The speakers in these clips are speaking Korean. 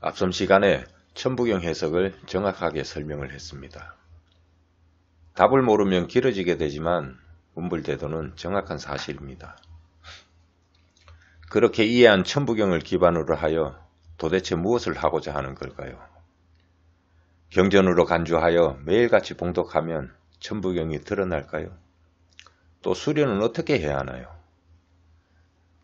앞선 시간에 천부경 해석을 정확하게 설명을 했습니다. 답을 모르면 길어지게 되지만 운불대도는 정확한 사실입니다. 그렇게 이해한 천부경을 기반으로 하여 도대체 무엇을 하고자 하는 걸까요? 경전으로 간주하여 매일같이 봉독하면 천부경이 드러날까요? 또 수련은 어떻게 해야 하나요?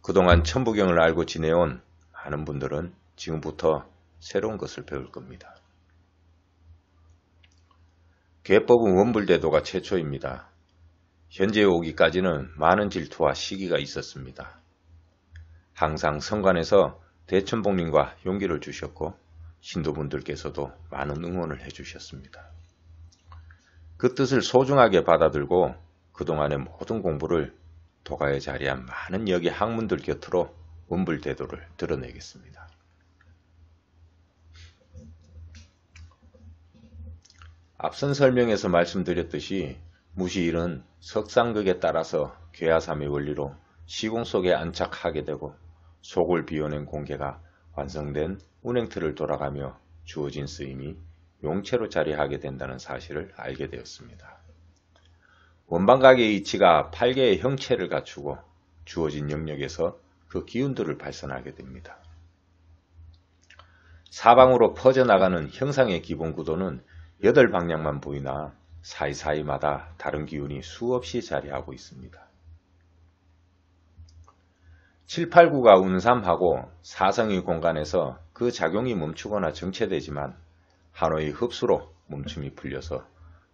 그동안 천부경을 알고 지내온 많은 분들은 지금부터 새로운 것을 배울 겁니다. 괴법은 원불대도가 최초입니다. 현재에 오기까지는 많은 질투와 시기가 있었습니다. 항상 성관에서 대천복님과 용기를 주셨고 신도분들께서도 많은 응원을 해주셨습니다. 그 뜻을 소중하게 받아들고 그동안의 모든 공부를 도가에 자리한 많은 여기 학문들 곁으로 원불대도를 드러내겠습니다. 앞선 설명에서 말씀드렸듯이 무시일은 석상극에 따라서 괴하삼의 원리로 시공 속에 안착하게 되고 속을 비워낸 공개가 완성된 운행틀을 돌아가며 주어진 쓰임이 용체로 자리하게 된다는 사실을 알게 되었습니다. 원방각의 이치가 8개의 형체를 갖추고 주어진 영역에서 그 기운들을 발산하게 됩니다. 사방으로 퍼져나가는 형상의 기본 구도는 8방향만 보이나 사이사이마다 다른 기운이 수없이 자리하고 있습니다. 7, 8, 9가 운삼하고 사성의 공간에서 그 작용이 멈추거나 정체되지만 한호의 흡수로 멈춤이 풀려서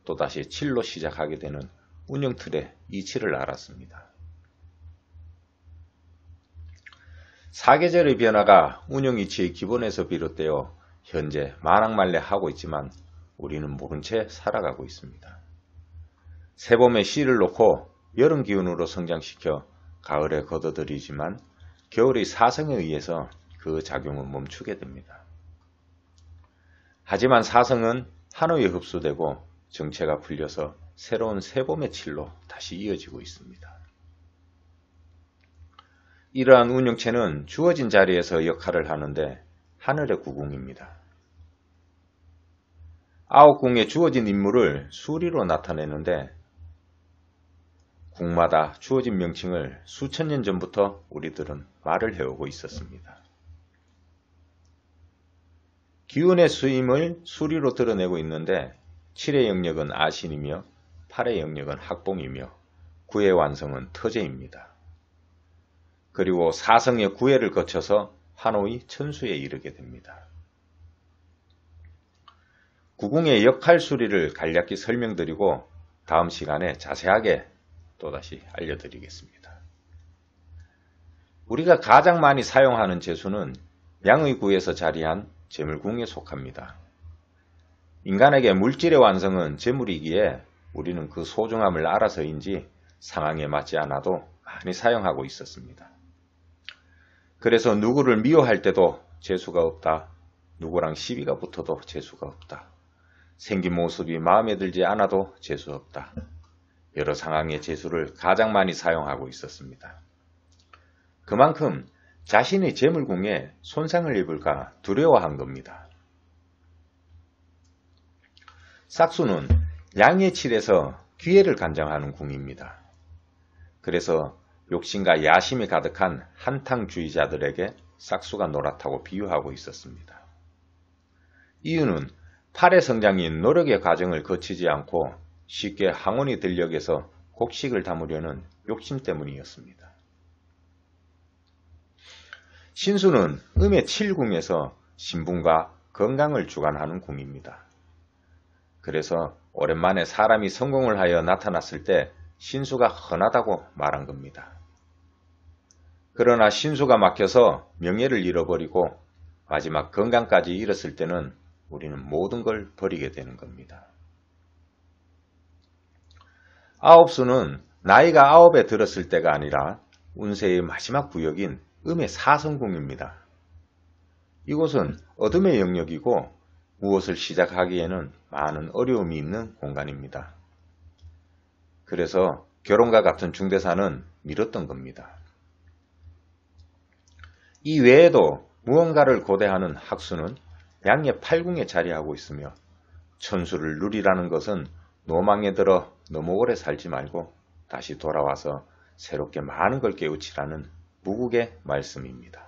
또다시 7로 시작하게 되는 운영틀의 이치를 알았습니다. 사계절의 변화가 운영이치의 기본에서 비롯되어 현재 만학말레하고 있지만 우리는 모른 채 살아가고 있습니다. 새봄에 씨를 놓고 여름 기운으로 성장시켜 가을에 걷어들이지만 겨울의 사성에 의해서 그 작용은 멈추게 됩니다. 하지만 사성은 한호에 흡수되고 정체가 풀려서 새로운 새봄의 칠로 다시 이어지고 있습니다. 이러한 운영체는 주어진 자리에서 역할을 하는데 하늘의 구궁입니다. 9궁에 주어진 인물을 수리로 나타내는데 궁마다 주어진 명칭을 수천 년 전부터 우리들은 말을 해오고 있었습니다. 기운의 수임을 수리로 드러내고 있는데 7의 영역은 아신이며 8의 영역은 학봉이며 9의 완성은 터제입니다. 그리고 사성의 9회를 거쳐서 한호의 천수에 이르게 됩니다. 구궁의 역할 수리를 간략히 설명드리고 다음 시간에 자세하게 또다시 알려드리겠습니다. 우리가 가장 많이 사용하는 재수는 양의 구에서 자리한 재물궁에 속합니다. 인간에게 물질의 완성은 재물이기에 우리는 그 소중함을 알아서인지 상황에 맞지 않아도 많이 사용하고 있었습니다. 그래서 누구를 미워할 때도 재수가 없다. 누구랑 시비가 붙어도 재수가 없다. 생긴 모습이 마음에 들지 않아도 재수 없다. 여러 상황의 재수를 가장 많이 사용하고 있었습니다. 그만큼 자신의 재물궁에 손상을 입을까 두려워한 겁니다. 싹수는 양의 칠에서 기회를 간장하는 궁입니다. 그래서 욕심과 야심이 가득한 한탕주의자들에게 싹수가 노랗다고 비유하고 있었습니다. 이유는 8의 성장인 노력의 과정을 거치지 않고 쉽게 항온이 들녘에서 곡식을 담으려는 욕심 때문이었습니다. 신수는 음의 7궁에서 신분과 건강을 주관하는 궁입니다. 그래서 오랜만에 사람이 성공을 하여 나타났을 때 신수가 흔하다고 말한 겁니다. 그러나 신수가 막혀서 명예를 잃어버리고 마지막 건강까지 잃었을 때는 우리는 모든 걸 버리게 되는 겁니다. 9수는 나이가 9에 들었을 때가 아니라 운세의 마지막 구역인 음의 사성궁입니다. 이곳은 어둠의 영역이고 무엇을 시작하기에는 많은 어려움이 있는 공간입니다. 그래서 결혼과 같은 중대사는 미뤘던 겁니다. 이 외에도 무언가를 고대하는 학수는 양의 팔궁에 자리하고 있으며 천수를 누리라는 것은 노망에 들어 너무 오래 살지 말고 다시 돌아와서 새롭게 많은 걸 깨우치라는 무국의 말씀입니다.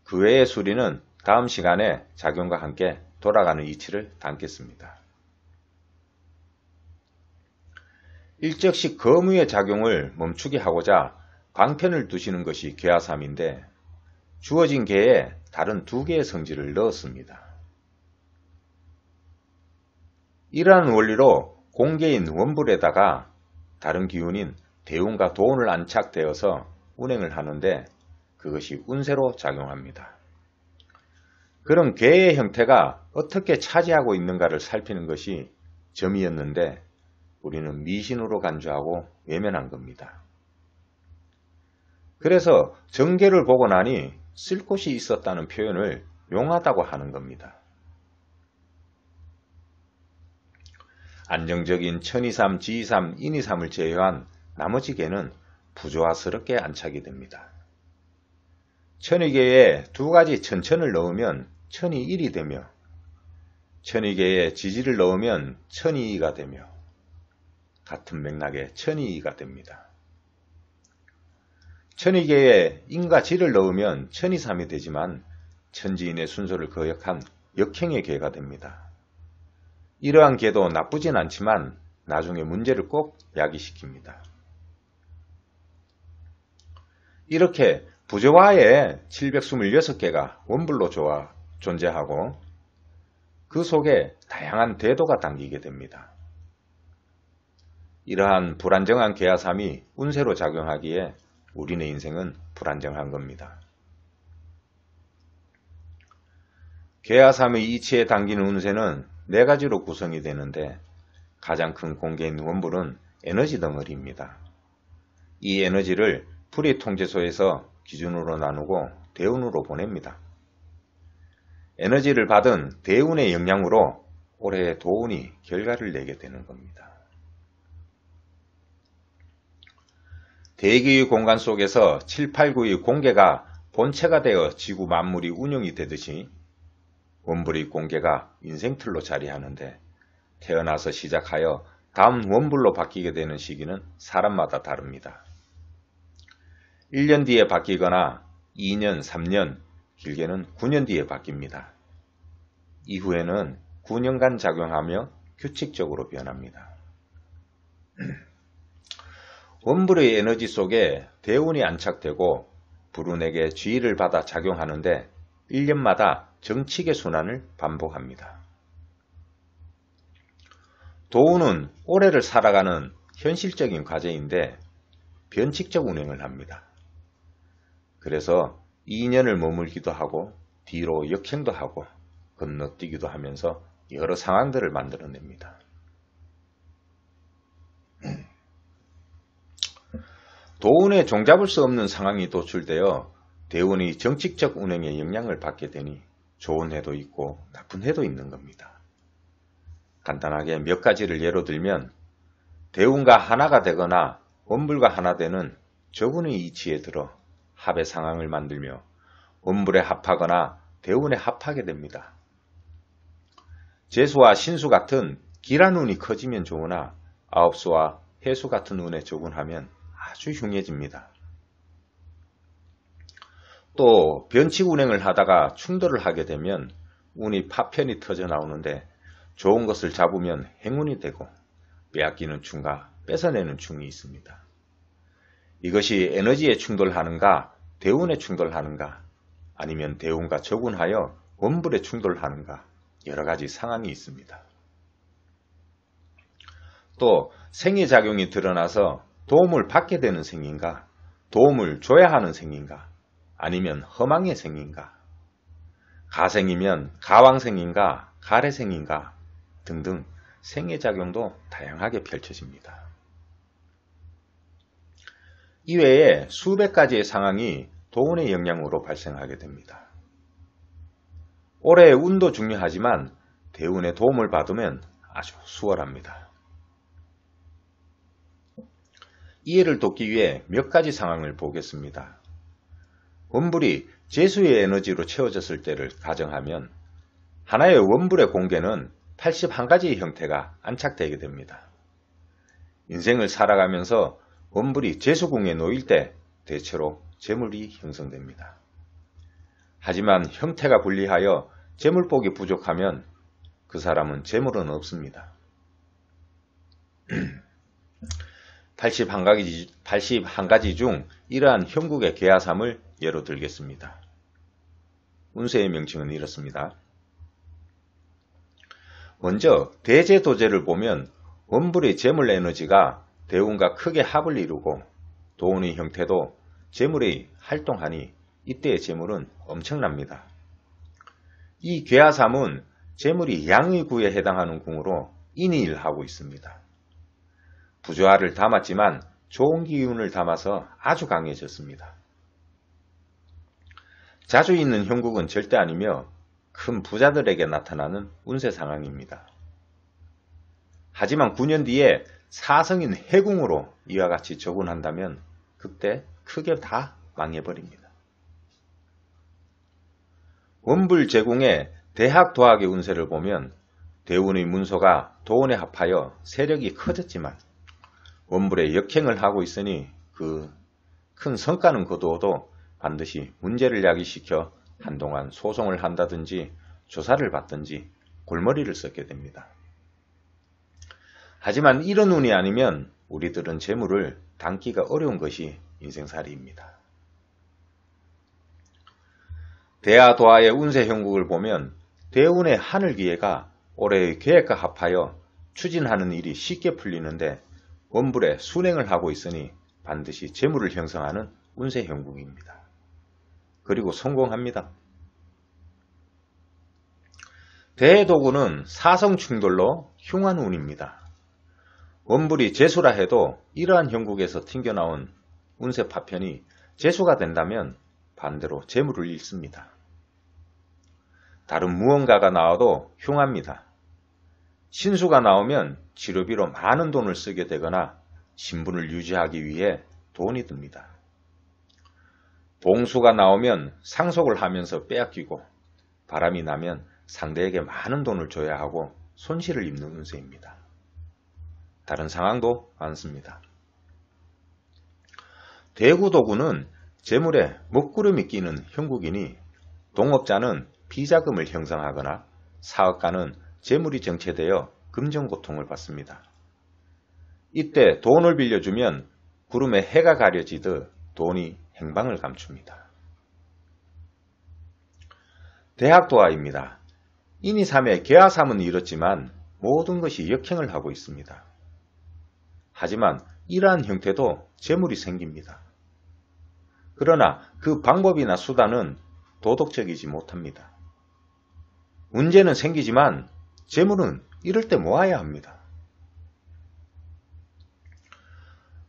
그 외의 수리는 다음 시간에 작용과 함께 돌아가는 이치를 담겠습니다. 일적씩 거무의 작용을 멈추게 하고자 방편을 두시는 것이 괴하삼인데 주어진 개에 다른 두 개의 성질을 넣었습니다. 이러한 원리로 공개인 원불에다가 다른 기운인 대운과 도운을 안착되어서 운행을 하는데 그것이 운세로 작용합니다. 그런 괴의 형태가 어떻게 차지하고 있는가를 살피는 것이 점이었는데 우리는 미신으로 간주하고 외면한 겁니다. 그래서 정계를 보고 나니 쓸 곳이 있었다는 표현을 용하다고 하는 겁니다. 안정적인 천이삼, 지이삼, 인이삼을 제외한 나머지 개는 부조화스럽게 안착이 됩니다. 천이개에 두 가지 천천을 넣으면 천이일이 되며 천이개에 지지를 넣으면 천이이가 되며 같은 맥락의 천이이가 됩니다. 천이개에 인과 지를 넣으면 천이삼이 되지만 천지인의 순서를 거역한 역행의 개가 됩니다. 이러한 개도 나쁘진 않지만 나중에 문제를 꼭 야기시킵니다. 이렇게 부조화에 726개가 원불로 존재하고 그 속에 다양한 대도가 담기게 됩니다. 이러한 불안정한 괴하삼이 운세로 작용하기에 우리네 인생은 불안정한 겁니다. 괴하삼의 이치에 담기는 운세는 네 가지로 구성이 되는데 가장 큰 공개인 원불은 에너지 덩어리입니다. 이 에너지를 불의 통제소에서 기준으로 나누고 대운으로 보냅니다. 에너지를 받은 대운의 영향으로 올해의 도운이 결과를 내게 되는 겁니다. 대기의 공간 속에서 7, 8, 9의 공계가 본체가 되어 지구 만물이 운영이 되듯이 원불의 공계가 인생틀로 자리하는데 태어나서 시작하여 다음 원불로 바뀌게 되는 시기는 사람마다 다릅니다. 1년 뒤에 바뀌거나 2년, 3년, 길게는 9년 뒤에 바뀝니다. 이후에는 9년간 작용하며 규칙적으로 변합니다. 원불의 에너지 속에 대운이 안착되고 불운에게 주의를 받아 작용하는데 1년마다 정칙의 순환을 반복합니다. 도운은 올해를 살아가는 현실적인 과제인데 변칙적 운행을 합니다. 그래서 2년을 머물기도 하고 뒤로 역행도 하고 건너뛰기도 하면서 여러 상황들을 만들어냅니다. 도운에 종잡을 수 없는 상황이 도출되어 대운이 정칙적 운행에 영향을 받게 되니 좋은 해도 있고 나쁜 해도 있는 겁니다. 간단하게 몇 가지를 예로 들면 대운과 하나가 되거나 원불과 하나 되는 저분의 이치에 들어 합의 상황을 만들며 원불에 합하거나 대운에 합하게 됩니다. 재수와 신수 같은 기란 운이 커지면 좋으나 아홉수와 해수 같은 운에 적운하면 아주 흉해집니다. 또 변칙 운행을 하다가 충돌을 하게 되면 운이 파편이 터져 나오는데 좋은 것을 잡으면 행운이 되고 빼앗기는 충과 뺏어내는 충이 있습니다. 이것이 에너지에 충돌하는가 대운에 충돌하는가 아니면 대운과 적운하여 원불에 충돌하는가 여러 가지 상황이 있습니다. 또 생의작용이 드러나서 도움을 받게 되는 생인가 도움을 줘야 하는 생인가 아니면 허망의 생인가 가생이면 가왕생인가 가래생인가 등등 생의작용도 다양하게 펼쳐집니다. 이외에 수백 가지의 상황이 도운의 영향으로 발생하게 됩니다. 올해의 운도 중요하지만 대운의 도움을 받으면 아주 수월합니다. 이해를 돕기 위해 몇 가지 상황을 보겠습니다. 원불이 재수의 에너지로 채워졌을 때를 가정하면 하나의 원불의 공계는 81가지의 형태가 안착되게 됩니다. 인생을 살아가면서 원불이 재수궁에 놓일 때 대체로 재물이 형성됩니다. 하지만 형태가 불리하여 재물복이 부족하면 그 사람은 재물은 없습니다. 81가지 중 이러한 형국의 계하삼을 예로 들겠습니다. 운세의 명칭은 이렇습니다. 먼저 대재도재를 보면 원불의 재물 에너지가 대운과 크게 합을 이루고 도운의 형태도 재물의 활동하니 이때의 재물은 엄청납니다. 이 괴하삼은 재물이 양의 구에 해당하는 궁으로 인일하고 있습니다. 부조화를 담았지만 좋은 기운을 담아서 아주 강해졌습니다. 자주 있는 형국은 절대 아니며 큰 부자들에게 나타나는 운세 상황입니다. 하지만 9년 뒤에 사성인 해궁으로 이와 같이 적운한다면 그때 크게 다 망해버립니다. 원불제궁의 대학도학의 운세를 보면 대운의 문서가 도운에 합하여 세력이 커졌지만 원불에 역행을 하고 있으니 그 큰 성과는 거두어도 반드시 문제를 야기시켜 한동안 소송을 한다든지 조사를 받든지 골머리를 썩게 됩니다. 하지만 이런 운이 아니면 우리들은 재물을 담기가 어려운 것이 인생살이입니다. 대하도하의 운세 형국을 보면 대운의 하늘기회가 올해의 계획과 합하여 추진하는 일이 쉽게 풀리는데 원불에 순행을 하고 있으니 반드시 재물을 형성하는 운세 형국입니다. 그리고 성공합니다. 대도군은 사성 충돌로 흉한 운입니다. 원불이 재수라 해도 이러한 형국에서 튕겨나온 운세 파편이 재수가 된다면 반대로 재물을 잃습니다. 다른 무언가가 나와도 흉합니다. 신수가 나오면 치료비로 많은 돈을 쓰게 되거나 신분을 유지하기 위해 돈이 듭니다. 봉수가 나오면 상속을 하면서 빼앗기고 바람이 나면 상대에게 많은 돈을 줘야 하고 손실을 입는 운세입니다. 다른 상황도 많습니다. 대구도군은 재물에 먹구름이 끼는 형국이니 동업자는 비자금을 형성하거나 사업가는 재물이 정체되어 금전고통을 받습니다. 이때 돈을 빌려주면 구름에 해가 가려지듯 돈이 행방을 감춥니다. 대학도하입니다. 인이삼의 계하삼은 이렇지만 모든 것이 역행을 하고 있습니다. 하지만 이러한 형태도 재물이 생깁니다. 그러나 그 방법이나 수단은 도덕적이지 못합니다. 문제는 생기지만 재물은 이럴 때 모아야 합니다.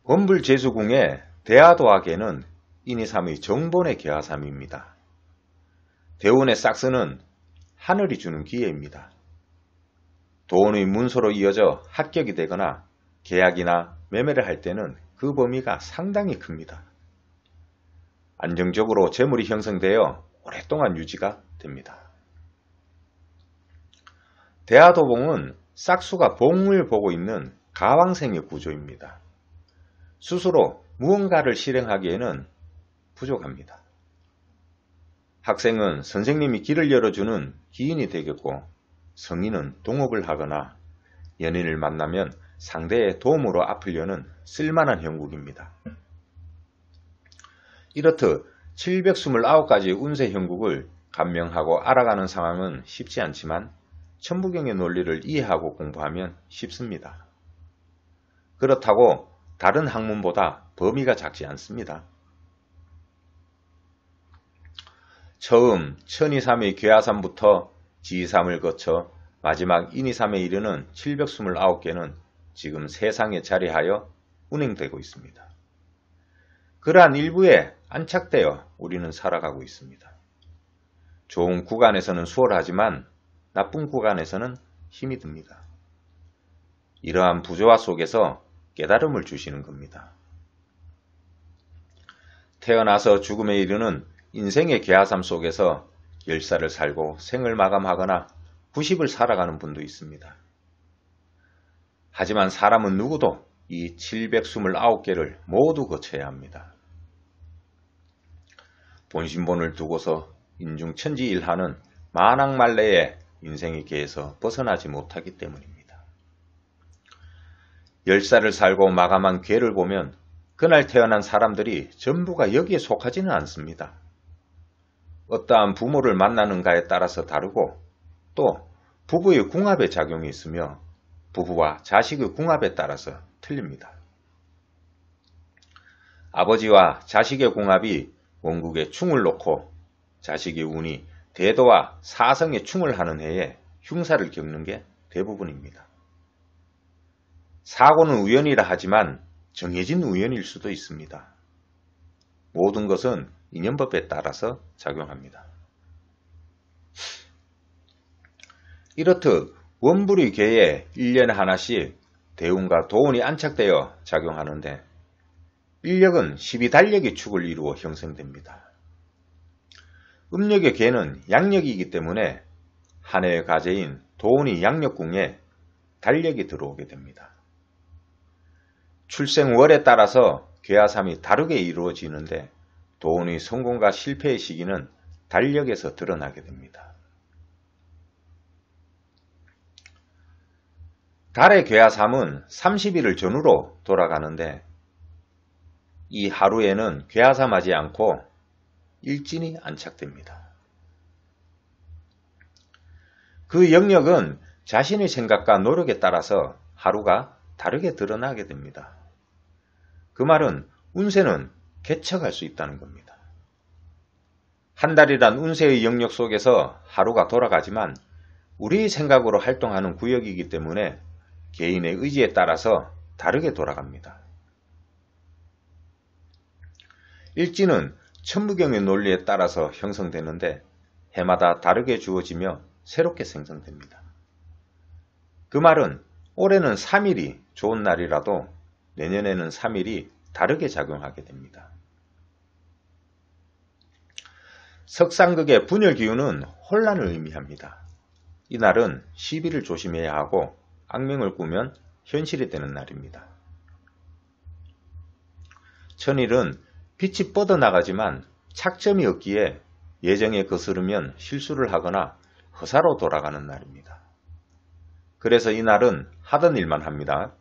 원불재수궁의 대하도학에는 인이삼의 정본의 계하삼입니다. 대운의 싹스는 하늘이 주는 기회입니다. 도운의 문서로 이어져 합격이 되거나 계약이나 매매를 할 때는 그 범위가 상당히 큽니다. 안정적으로 재물이 형성되어 오랫동안 유지가 됩니다. 대하도봉은 싹수가 봉을 보고 있는 가왕생의 구조입니다. 스스로 무언가를 실행하기에는 부족합니다. 학생은 선생님이 길을 열어주는 기인이 되겠고 성인은 동업을 하거나 연인을 만나면 상대의 도움으로 앞으려는 쓸만한 형국입니다. 이렇듯 729가지 운세 형국을 감명하고 알아가는 상황은 쉽지 않지만 천부경의 논리를 이해하고 공부하면 쉽습니다. 그렇다고 다른 학문보다 범위가 작지 않습니다. 처음 천이삼의 괴하삼부터 지이삼을 거쳐 마지막 인이삼에 이르는 729개는 지금 세상에 자리하여 운행되고 있습니다. 그러한 일부에 안착되어 우리는 살아가고 있습니다. 좋은 구간에서는 수월하지만 나쁜 구간에서는 힘이 듭니다. 이러한 부조화 속에서 깨달음을 주시는 겁니다. 태어나서 죽음에 이르는 인생의 계하삼 속에서 열살을 살고 생을 마감하거나 90을 살아가는 분도 있습니다. 하지만 사람은 누구도 이 729개를 모두 거쳐야 합니다. 본신본을 두고서 인중천지일하는 만악말레의 인생의 계에서 벗어나지 못하기 때문입니다. 10살을 살고 마감한 괴를 보면 그날 태어난 사람들이 전부가 여기에 속하지는 않습니다. 어떠한 부모를 만나는가에 따라서 다르고 또 부부의 궁합의 작용이 있으며 부부와 자식의 궁합에 따라서 틀립니다. 아버지와 자식의 궁합이 원국에 충을 놓고 자식의 운이 대도와 사성에 충을 하는 해에 흉사를 겪는 게 대부분입니다. 사고는 우연이라 하지만 정해진 우연일 수도 있습니다. 모든 것은 인연법에 따라서 작용합니다. 이렇듯 원불의 계에 1년에 하나씩 대운과 도운이 안착되어 작용하는데 인력은 12달력의 축을 이루어 형성됩니다. 음력의 계는 양력이기 때문에 한 해의 가제인 도운이 양력궁에 달력이 들어오게 됩니다. 출생월에 따라서 괴하삼이 다르게 이루어지는데 도운의 성공과 실패의 시기는 달력에서 드러나게 됩니다. 달의 괴하삼은 30일을 전후로 돌아가는데 이 하루에는 괴하삼하지 않고 일진이 안착됩니다. 그 영역은 자신의 생각과 노력에 따라서 하루가 다르게 드러나게 됩니다. 그 말은 운세는 개척할 수 있다는 겁니다. 한 달이란 운세의 영역 속에서 하루가 돌아가지만 우리의 생각으로 활동하는 구역이기 때문에 개인의 의지에 따라서 다르게 돌아갑니다. 일진은 천부경의 논리에 따라서 형성되는데 해마다 다르게 주어지며 새롭게 생성됩니다. 그 말은 올해는 3일이 좋은 날이라도 내년에는 3일이 다르게 작용하게 됩니다. 석상극의 분열기운은 혼란을 의미합니다. 이날은 시비를 조심해야 하고 악명을 꾸면 현실이 되는 날입니다. 천일은 빛이 뻗어나가지만 착점이 없기에 예정에 거스르면 실수를 하거나 허사로 돌아가는 날입니다. 그래서 이날은 하던 일만 합니다.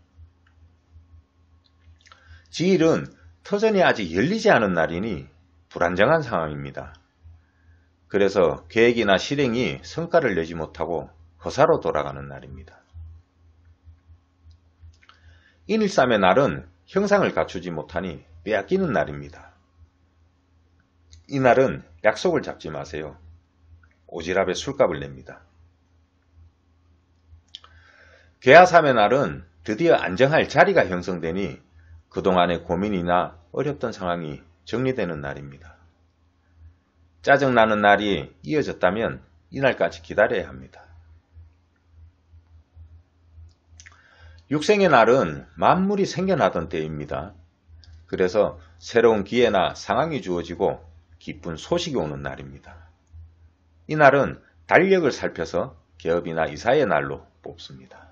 지일은 터전이 아직 열리지 않은 날이니 불안정한 상황입니다. 그래서 계획이나 실행이 성과를 내지 못하고 허사로 돌아가는 날입니다. 인일삼의 날은 형상을 갖추지 못하니 빼앗기는 날입니다. 이날은 약속을 잡지 마세요. 오지랖에 술값을 냅니다. 괴하삼의 날은 드디어 안정할 자리가 형성되니 그동안의 고민이나 어렵던 상황이 정리되는 날입니다. 짜증나는 날이 이어졌다면 이날까지 기다려야 합니다. 육생의 날은 만물이 생겨나던 때입니다. 그래서 새로운 기회나 상황이 주어지고 기쁜 소식이 오는 날입니다. 이날은 달력을 살펴서 개업이나 이사의 날로 뽑습니다.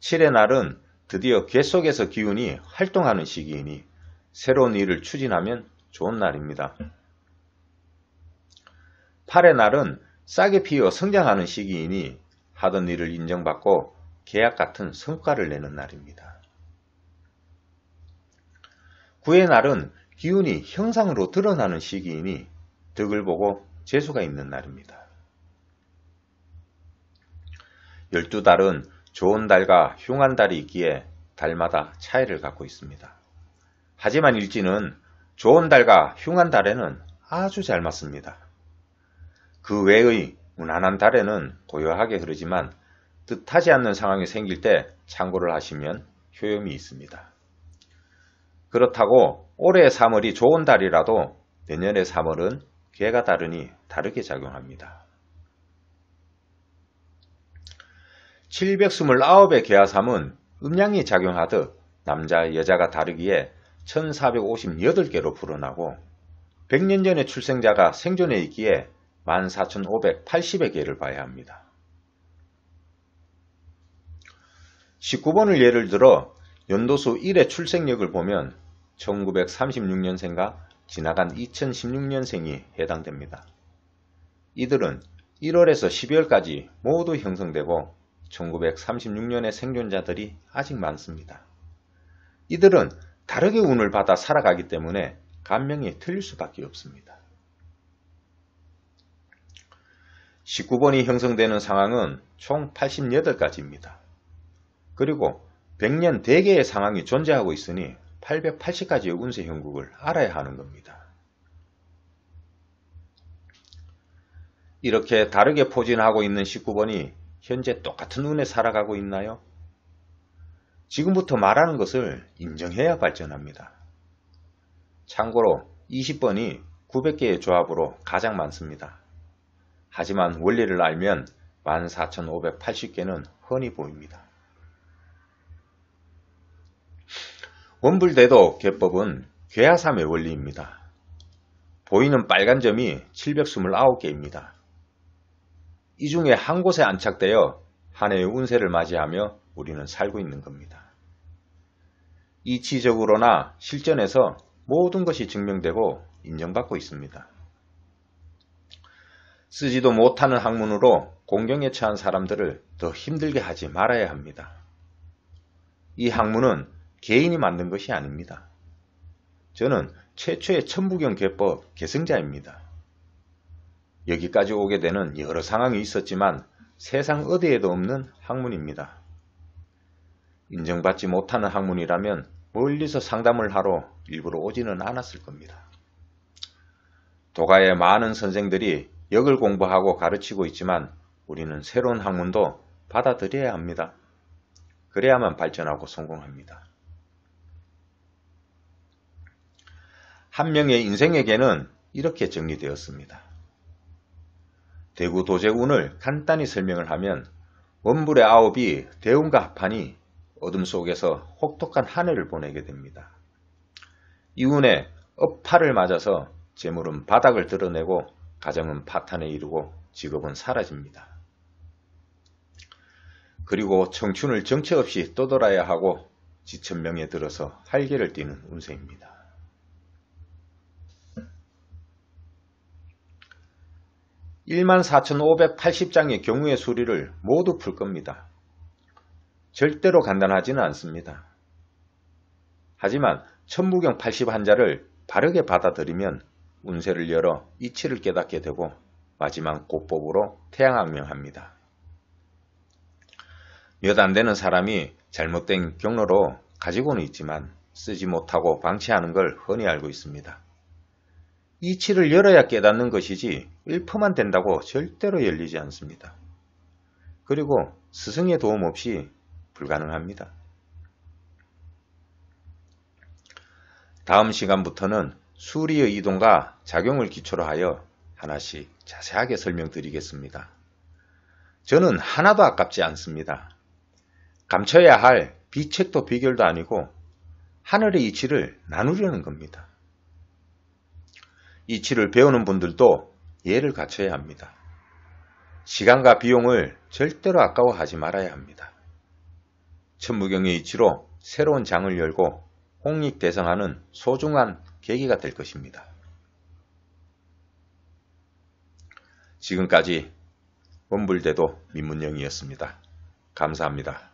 7의 날은 드디어 궤 속에서 기운이 활동하는 시기이니 새로운 일을 추진하면 좋은 날입니다. 8의 날은 싹이 피어 성장하는 시기이니 하던 일을 인정받고 계약 같은 성과를 내는 날입니다. 9의 날은 기운이 형상으로 드러나는 시기이니 덕을 보고 재수가 있는 날입니다. 12달은 좋은 달과 흉한 달이 있기에 달마다 차이를 갖고 있습니다. 하지만 일진은 좋은 달과 흉한 달에는 아주 잘 맞습니다. 그 외의 무난한 달에는 고요하게 흐르지만 뜻하지 않는 상황이 생길 때 참고를 하시면 효용이 있습니다. 그렇다고 올해의 3월이 좋은 달이라도 내년의 3월은 괴가 다르니 다르게 작용합니다. 729의 괴하삼은 음양이 작용하듯 남자, 여자가 다르기에 1458개로 불어나고 100년 전의 출생자가 생존해 있기에 14,580의 개를 봐야 합니다. 19번을 예를 들어 연도수 1의 출생력을 보면 1936년생과 지나간 2016년생이 해당됩니다. 이들은 1월에서 12월까지 모두 형성되고 1936년의 생존자들이 아직 많습니다. 이들은 다르게 운을 받아 살아가기 때문에 감명이 틀릴 수밖에 없습니다. 19번이 형성되는 상황은 총 88가지입니다. 그리고 100년 대개의 상황이 존재하고 있으니 880가지의 운세 형국을 알아야 하는 겁니다. 이렇게 다르게 포진하고 있는 19번이 현재 똑같은 운에 살아가고 있나요? 지금부터 말하는 것을 인정해야 발전합니다. 참고로 20번이 900개의 조합으로 가장 많습니다. 하지만 원리를 알면 14,580개는 훤히 보입니다. 원불대도 개법은 괴하삼의 원리입니다. 보이는 빨간 점이 729개입니다. 이 중에 한 곳에 안착되어 한 해의 운세를 맞이하며 우리는 살고 있는 겁니다. 이치적으로나 실전에서 모든 것이 증명되고 인정받고 있습니다. 쓰지도 못하는 학문으로 공경에 처한 사람들을 더 힘들게 하지 말아야 합니다. 이 학문은 개인이 만든 것이 아닙니다. 저는 최초의 천부경 개법 계승자입니다. 여기까지 오게 되는 여러 상황이 있었지만 세상 어디에도 없는 학문입니다. 인정받지 못하는 학문이라면 멀리서 상담을 하러 일부러 오지는 않았을 겁니다. 도가의 많은 선생들이 역을 공부하고 가르치고 있지만 우리는 새로운 학문도 받아들여야 합니다. 그래야만 발전하고 성공합니다. 한 명의 인생에게는 이렇게 정리되었습니다. 대구 도재운을 간단히 설명을 하면 원불의 9이 대운과 합하니 어둠 속에서 혹독한 한 해를 보내게 됩니다. 이 운에 업파를 맞아서 재물은 바닥을 드러내고 가정은 파탄에 이르고 직업은 사라집니다. 그리고 청춘을 정처 없이 떠돌아야 하고 지천명에 들어서 활개를 띠는 운세입니다. 14,580장의 경우의 수리를 모두 풀 겁니다. 절대로 간단하지는 않습니다. 하지만 천부경 81자를 바르게 받아들이면 운세를 열어 이치를 깨닫게 되고 마지막 고법으로 태양항명합니다. 몇 안 되는 사람이 잘못된 경로로 가지고는 있지만 쓰지 못하고 방치하는 걸 훤히 알고 있습니다. 이치를 열어야 깨닫는 것이지 일퍼만 된다고 절대로 열리지 않습니다. 그리고 스승의 도움 없이 불가능합니다. 다음 시간부터는 수리의 이동과 작용을 기초로 하여 하나씩 자세하게 설명드리겠습니다. 저는 하나도 아깝지 않습니다. 감춰야 할 비책도 비결도 아니고 하늘의 이치를 나누려는 겁니다. 이치를 배우는 분들도 예를 갖춰야 합니다. 시간과 비용을 절대로 아까워하지 말아야 합니다. 천부경의 이치로 새로운 장을 열고 홍익대성하는 소중한 계기가 될 것입니다. 지금까지 원불대도 민문영이었습니다. 감사합니다.